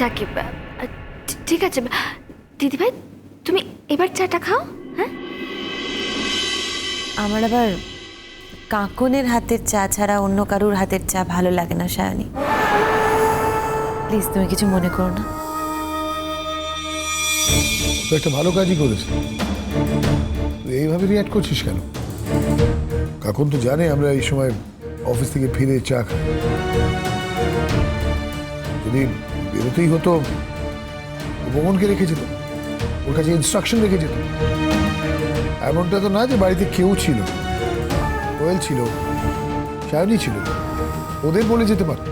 যাকে ঠিক আছে দিদিভাই, তুমি এবার চাটা খাও। হ্যাঁ, আমার আবার কাকনের হাতের চা ছাড়া অন্য কারুর হাতের চা ভালো লাগে না সায়নী। প্লিজ তুমি কিছু মনে করো না। তো একটা ভালো কাজই করেছে। তুই এইভাবে রিয়াক্ট করছিস কেন? কাকুন তো জানে আমরা এই সময় অফিস থেকে ফিরে চা খাই। যদি বেরোতেই হতো মোহনকে রেখে যেত, ওর কাছে ইনস্ট্রাকশন রেখে যেত। এমনটা তো না যে বাড়িতে কেউ ছিল, কোয়েল ছিল, সায়নী ছিল, ওদের বলে যেতে পারে,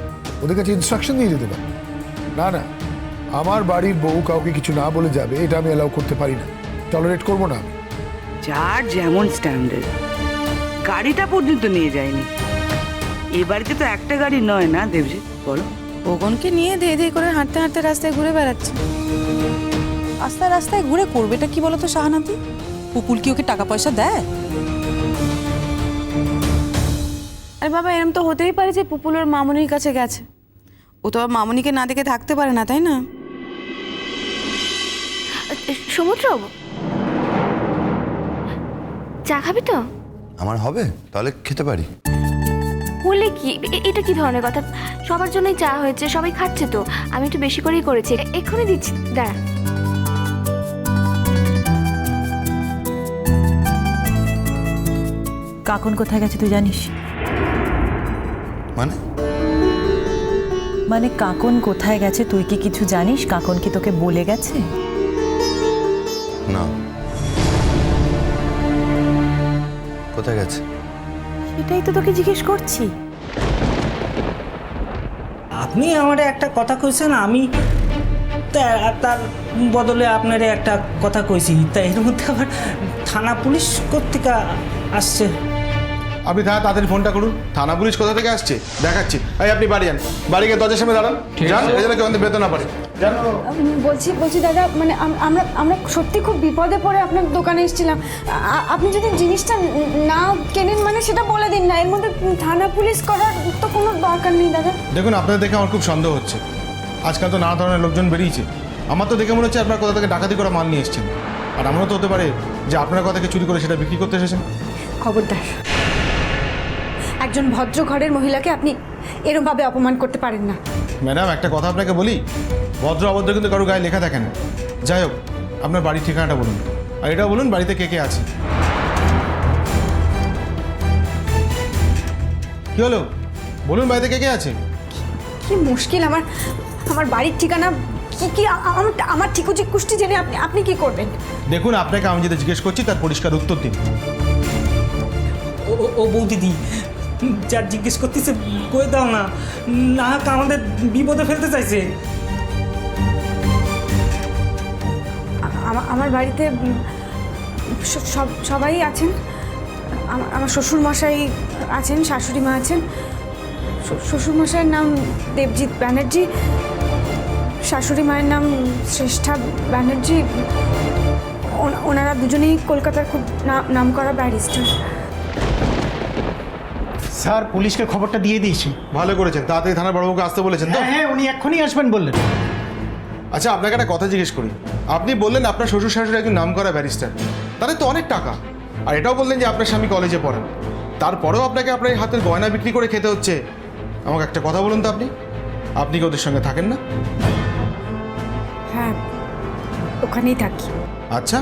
ওদের কাছে ইনস্ট্রাকশন দিয়ে যেতে পারে। না না, আমার বাড়ির বউ কাউকে কিছু না বলে যাবে এটা আমি অ্যালাউ করতে পারি না, টলারেট করবো না আমি। যার যেমন স্ট্যান্ডার্ড, গাড়িটা পর্যন্ত নিয়ে যায়নি। এ বাড়িতে তো একটা গাড়ি নয় না দেবজিৎ, বলো। ওগনকে নিয়ে ধেয়ে ধেয়ে করে হাঁটতে হাঁটতে রাস্তায় ঘুরে বেড়াচ্ছে। রাস্তায় রাস্তায় ঘুরে করবেটা কি বলতো শাহানাতি? পুপুল কি ওকে টাকা পয়সা দেয়? আরে বাবা, এরম তো হতেই পারে যে পুপুল ওর মামুনির কাছে গেছে। ও তো আর মামুনিকে না দেখে থাকতে পারে না, তাই না? সমুদ্র, চা খাবি তো? আমার হবে, তাহলে খেতে পারি। বলে কি, এটা কি ধরনের কথা? সবার জন্যই চা হয়েছে, সবাই খাচ্ছে তো, আমি একটু বেশি করেই করেছি, এক্ষুনি দিচ্ছি, দাঁড়া। কাকন কোথায় গেছে তুই জানিস? মানে মানে কাকন কোথায় গেছে তুই কি কিছু জানিস? কাকন কি তোকে বলে গেছে? না, কোথায় গেছে? সেটাই তো তোকে জিজ্ঞেস করছি। আপনি আমারে একটা কথা কইছেন, আমি তার বদলে আপনারে একটা কথা কইছি। তা এর মধ্যে আবার থানা পুলিশ কোত্থেকে আসছে? আপনি তাড়াতাড়ি ফোনটা করুন। থানা পুলিশ কোথা থেকে আসছে দেখাচ্ছি। এই আপনি বাড়ি যান, বাড়ি গিয়ে দরজার সামনে দাঁড়ান, যান, এই জন্য কেউ আমাদের বেতন না পারে। বলছি দাদা, মানে আমরা আমরা সত্যি খুব বিপদে পড়ে আপনার দোকানে এসেছিলাম। আপনি যদি জিনিসটা না কেনেন মানে সেটা বলে দিন না, এর মধ্যে থানা পুলিশ করার তো কোনো দরকার নেই দাদা। দেখুন, আপনাদের দেখে আমার খুব সন্দেহ হচ্ছে। আজকাল তো নানা ধরনের লোকজন বেরিয়েছে। আমার তো দেখে মনে হচ্ছে আপনার কোথা থেকে ডাকাতি করা মাল নিয়ে এসেছেন। আর এমনও তো হতে পারে যে আপনার কথাকে চুরি করে সেটা বিক্রি করতে এসেছেন। খবরদার, একজন ভদ্র ঘরের মহিলাকে আপনি এরমভাবে অপমান করতে পারেন না। ম্যাডাম, একটা কথা আপনাকে বলি, ভদ্র অভদ্র কিন্তু কারো গায়ে লেখা থাকে না। যাই হোক, আপনার বাড়ির ঠিকানাটা বলুন, আর এটাও বলুন বাড়িতে কে কে আছে। কি হলো, বলুন বাড়িতে কে কে আছে। কি মুশকিল, আমার বাড়ির ঠিকানা কি আমার ঠিকুজি কুষ্টি জেনে আপনি কি করবেন? দেখুন, আপনাকে আমি যেটা জিজ্ঞেস করছি তার পরিষ্কার উত্তর দিন। ও বৌদিদি, যার জিজ্ঞেস করতেছে কয়ে দাও না, না আমাদের বিপদে ফেলতে চাইছে। আমার বাড়িতে সবাই আছেন। আমার শ্বশুরমশাই আছেন, শাশুড়ি মা আছেন। শ্বশুরমশাইয়ের নাম দেবজিৎ ব্যানার্জি, শাশুড়ি মায়ের নাম শ্রেষ্ঠা ব্যানার্জি। ওনারা দুজনেই কলকাতার খুব নামকরা ব্যারিস্টার। স্যার, পুলিশকে খবরটা দিয়ে দিয়েছি। ভালো করেছেন, তাড়াতাড়ি থানার বড়বাবুকে আসতে বলেছেন তো? হ্যাঁ, উনি এক্ষুনি আসবেন বললেন। আচ্ছা, আপনাকে একটা কথা জিজ্ঞেস করি। আপনি বললেন আপনার শ্বশুর শাশুড়ি একজন নামকরা ব্যারিস্টার, তাদের তো অনেক টাকা। আর এটাও বললেন যে আপনার স্বামী কলেজে পড়েন, তারপরেও আপনাকে আপনার হাতের গয়না বিক্রি করে খেতে হচ্ছে। আমাকে একটা কথা বলুন তো, আপনি কি ওদের সঙ্গে থাকেন না? হ্যাঁ, ওখানেই থাকি। আচ্ছা,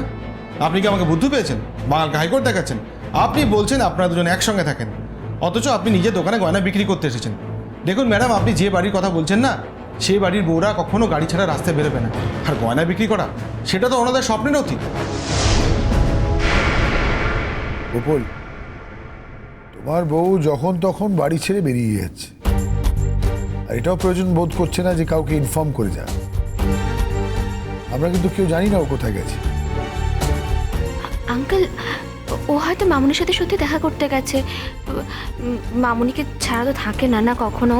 আপনি কি আমাকে বুদ্ধি পেয়েছেন? বাঙালকে হাইকোর্ট দেখাচ্ছেন। আপনি বলছেন আপনারা দুজন একসঙ্গে থাকেন, অথচ আপনি নিজের দোকানে গয়না বিক্রি করতে এসেছেন। দেখুন ম্যাডাম, আপনি যে বাড়ির কথা বলছেন না, সেই বাড়ির বউরা কখনো গাড়ি ছাড়া রাস্তায় বেরোবে না। আর গয়না বিক্রি করা সেটা তো ওনাদের স্বপ্নের অতীত। গোপাল, তোমার বউ যখন তখন বাড়ি ছেড়ে বেরিয়ে যাচ্ছে, আর এটাও প্রয়োজন বোধ করছে না যে কাউকে ইনফর্ম করে যান। আমরা কিন্তু কেউ জানি না ও কোথায় গেছে। আঙ্কেল, ও হয়তো মামুনির সাথে সত্যি দেখা করতে গেছে। মামুনিকে ছাড়া তো থাকে না না কখনো।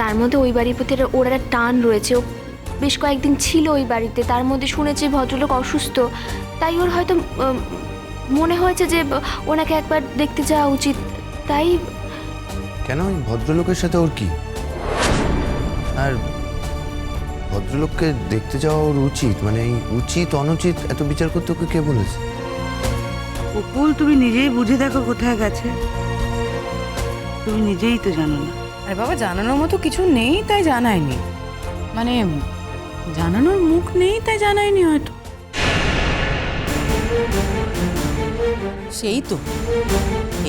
তার মধ্যে ওই বাড়ির প্রতি ওর একটা টান রয়েছে। ও বেশ কয়েকদিন ছিল ওই বাড়িতে, তার মধ্যে শুনেছি ভদ্রলোক অসুস্থ, তাই ওর হয়তো মনে হয়েছে যে ওনাকে একবার দেখতে যাওয়া উচিত। তাই কেন ওই ভদ্রলোকের সাথে ওর কি? আর ভদ্রলোককে দেখতে যাওয়া ওর উচিত, মানে এই উচিত অনুচিত এত বিচার করতে ওকে কে বলেছে? উপল, তুমি নিজেই বুঝে দেখো কোথায় গেছে। তুমি নিজেই তো জানো না। আরে বাবা, জানানোর মতো কিছু নেই তাই জানায়নি, মানে জানানোর মুখ নেই তাই জানায়নি হয়তো। সেই তো,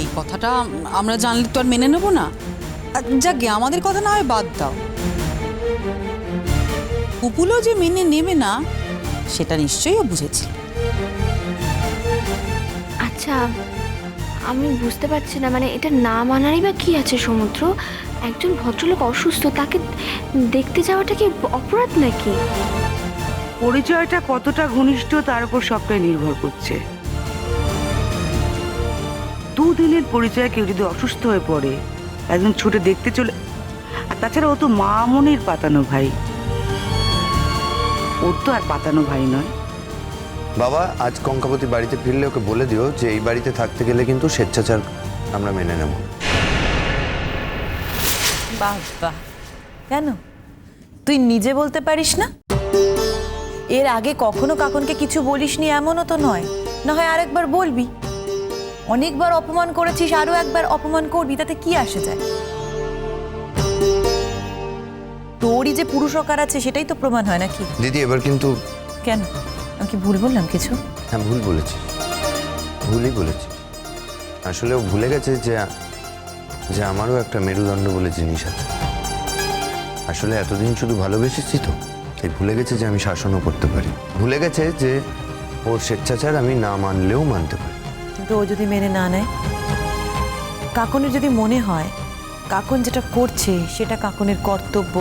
এই কথাটা আমরা জানলে তো আর মেনে নেব না। যাকে আমাদের কথা না হয় বাদ দাও, পুপুলও যে মেনে নেবে না সেটা নিশ্চয়ই ও বুঝেছিল। আচ্ছা, আমি বুঝতে পারছি না, মানে এটা না মানারই বা কি আছে সমুদ্র? একজন ভদ্রলোক অসুস্থ, তাকে দেখতে যাওয়াটা কি অপরাধ নাকি? পরিচয়টা কতটা ঘনিষ্ঠ তার উপর সবটাই নির্ভর করছে। দুদিনের পরিচয় কেউ যদি অসুস্থ হয়ে পড়ে, একজন ছুটে দেখতে চলে, আর তাছাড়া ও তো মামনির পাতানো ভাই, ওর তো আর পাতানো ভাই নয়। বাবা, আজ কঙ্কাবতী বাড়িতে ফিরলে ওকে বলে দিও যে এই বাড়িতে থাকতে গেলে কিন্তু স্বেচ্ছাচার আমরা মেনে নেব। বাহ বাহ, কেন তুই নিজে বলতে পারিস না? এর আগে কখনো কাকনকে কিছু বলিসনি এমনও তো নয়, না হয় আরেকবার বলবি। অনেকবার অপমান করেছিস, আরো একবার অপমান করবি, তাতে কি আসে যায়? তোরই যে পুরুষকার আছে সেটাই তো প্রমাণ হয় নাকি? দিদি, এবার কিন্তু কেন, আমি কি ভুল বললাম কিছু? হ্যাঁ, ভুল বলেছি, ভুলই বলেছি। আসলে ও ভুলে গেছে যে আমারও একটা মেরুদণ্ড বলে জিনিস আছে। আসলে এতদিন শুধু ভালোবেসেছি তো, তাই ভুলে গেছে যে আমি শাসনও করতে পারি। ভুলে গেছে যে ওর স্বেচ্ছাচার আমি না মানলেও মানতে পারি। কিন্তু ও যদি মেনে না নেয়, কাকনের যদি মনে হয় কাকন যেটা করছে সেটা কাকনের কর্তব্য,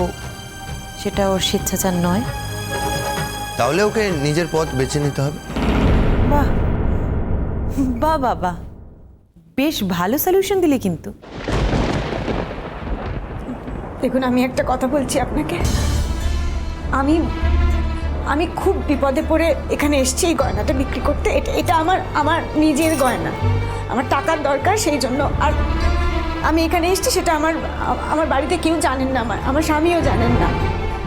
সেটা ওর স্বেচ্ছাচার নয়, তাহলে ওকে নিজের পথ বেছে নিতে হবে। বাহ বাহ বাবা, বেশ ভালো সলিউশন দিলি কিন্তু। দেখুন, আমি একটা কথা বলছি আপনাকে, আমি আমি খুব বিপদে পড়ে এখানে এসেছি এই গয়নাটা বিক্রি করতে। এটা আমার নিজের গয়না, আমার টাকার দরকার, সেই জন্য। আর আমি এখানে এসেছি সেটা আমার বাড়িতে কেউ জানেন না, আমার স্বামীও জানেন না।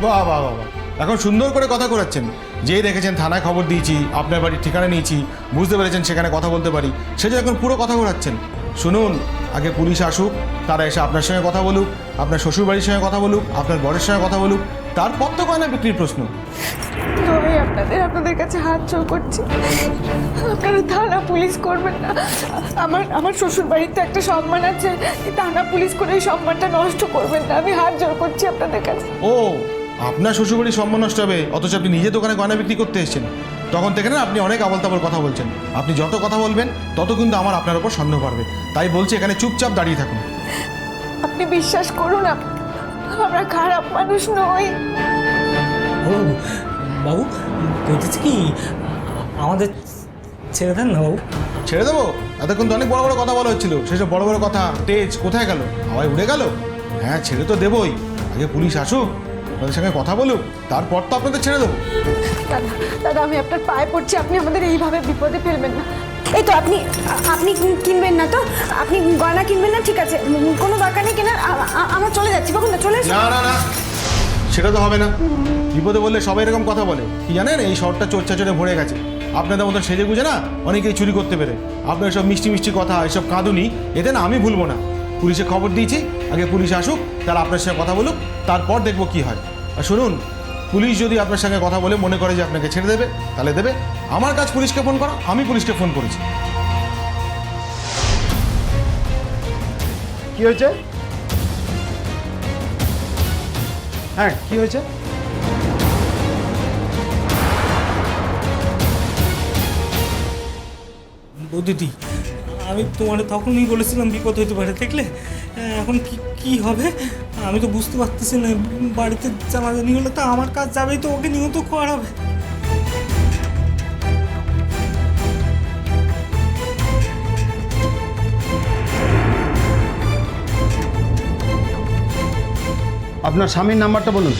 বাহ বাহ বাহ, এখন সুন্দর করে কথা ঘোরাচ্ছেন। যেই দেখেছেন থানায় খবর দিয়েছি, আপনার বাড়ির ঠিকানা নিয়েছি, বুঝতে পেরেছেন সেখানে কথা বলতে পারি, সে যে এখন পুরো কথা ঘোরাচ্ছেন। শুনুন, আগে পুলিশ আসুক, তারা এসে আপনার সঙ্গে কথা বলুক, আপনার শ্বশুর বাড়ির সঙ্গে কথা বলুক, আপনার বরের সঙ্গে কথা বলুক, তারপর তো গয়না বিক্রির প্রশ্ন। আমি আপনাদের কাছে হাত জোড় করছি, আপনারা থানা পুলিশ করবেন না। আমার শ্বশুর বাড়িতে একটা সম্মান আছে, থানা পুলিশ করে এই সম্মানটা নষ্ট করবেন না। আমি হাত জোড় করছি আপনাদের কাছে। ও, আপনার শ্বশুরবাড়ির সম্মান নষ্ট হবে অথচ আপনি নিজে দোকানে গয়না বিক্রি করতে এসেছেন, তখন থেকে না আপনি অনেক আবল তাবল কথা বলছেন। আপনি যত কথা বলবেন তত কিন্তু আমার আপনার উপর সন্দেহ বাড়বে। তাই বলছি, এখানে চুপচাপ দাঁড়িয়ে থাকুন। আপনি বিশ্বাস করুন, আমরা খারাপ মানুষ নই। ও বাবু, বলতেছি কি, আমাদের ছেড়ে দেন না বাবু। ছেড়ে দেবো? এতক্ষণ তো অনেক বড় বড় কথা বলা হচ্ছিল, সেসব বড় বড় কথা তেজ কোথায় গেল? হাওয়ায় উড়ে গেল? হ্যাঁ, ছেড়ে তো দেবই, আগে পুলিশ আসুক, আপনাদের সঙ্গে কথা বলুক, তারপর তো আপনাদের ছেড়ে দেবো। দাদা, আমি আপনার পায়ে পড়ছি, আপনি আমাদের এইভাবে বিপদে ফেলবেন না। এই তো আপনি কিনবেন না তো? আপনি গয়না কিনবেন না? ঠিক আছে, কোনো দরকার নেই কেনার, আমরা চলে যাচ্ছি। কখন চলে এসো। না না না, সেটা তো হবে না। বিপদে বললে সবাই এরকম কথা বলে, কি জানেন, এই শহরটা চোর চাচরে ভরে গেছে। আপনাদের মতন সেজে গুজে না অনেকেই চুরি করতে পেরে। আপনার সব মিষ্টি মিষ্টি কথা, এসব কাঁদুনি, এতে না আমি ভুলবো না। পুলিশে খবর দিয়েছি, আগে পুলিশ আসুক, তারা আপনার সঙ্গে কথা বলুক, তারপর দেখবো কি হয়। আর শুনুন, পুলিশ যদি আপনার সঙ্গে কথা বলে মনে করে যে আপনাকে ছেড়ে দেবে, তাহলে দেবে। আমার কাজ পুলিশকে ফোন করা, আমি পুলিশকে ফোন করেছি। কি হয়েছে? হ্যাঁ, কি হয়েছে? বৌদিদি, আমি তোমার তখনই বলেছিলাম বিপদ হতে পারে, দেখলে এখন কি হবে আমি তো বুঝতে পারতেছি না। বাড়িতে জানাজানি হলে তো আমার কাজ যাবেই, তো ওকে নিয়েও তো করাবে। আপনার স্বামীর নাম্বারটা বলুন।